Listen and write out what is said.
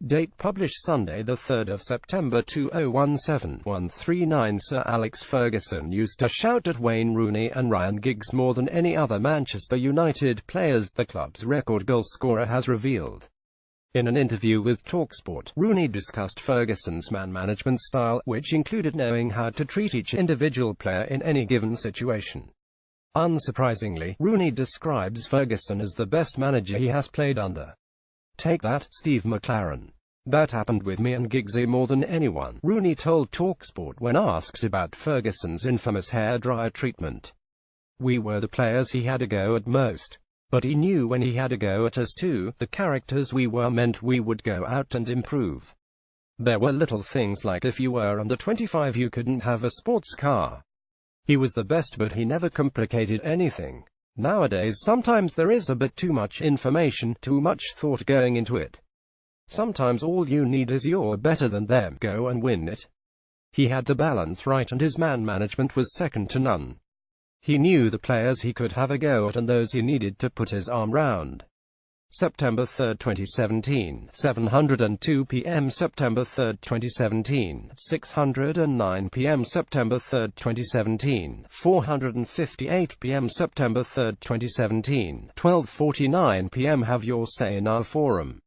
Date published Sunday 3 September 2017-139. Sir Alex Ferguson used to shout at Wayne Rooney and Ryan Giggs more than any other Manchester United players, the club's record goal scorer has revealed. In an interview with TalkSport, Rooney discussed Ferguson's man management style, which included knowing how to treat each individual player in any given situation. Unsurprisingly, Rooney describes Ferguson as the best manager he has played under. "Take that, Steve McLaren. That happened with me and Giggsy more than anyone," Rooney told TalkSport when asked about Ferguson's infamous hairdryer treatment. "We were the players he had a go at most. But he knew when he had a go at us too. The characters we were meant we would go out and improve. There were little things like if you were under 25 you couldn't have a sports car. He was the best, but he never complicated anything. Nowadays sometimes there is a bit too much information, too much thought going into it. Sometimes all you need is you're better than them, go and win it." He had the balance right and his man management was second to none. He knew the players he could have a go at and those he needed to put his arm round. September 3, 2017, 7:02 p.m. September 3, 2017, 609 p.m. September 3, 2017, 458 p.m. September 3, 2017, 12:49 p.m. Have your say in our forum.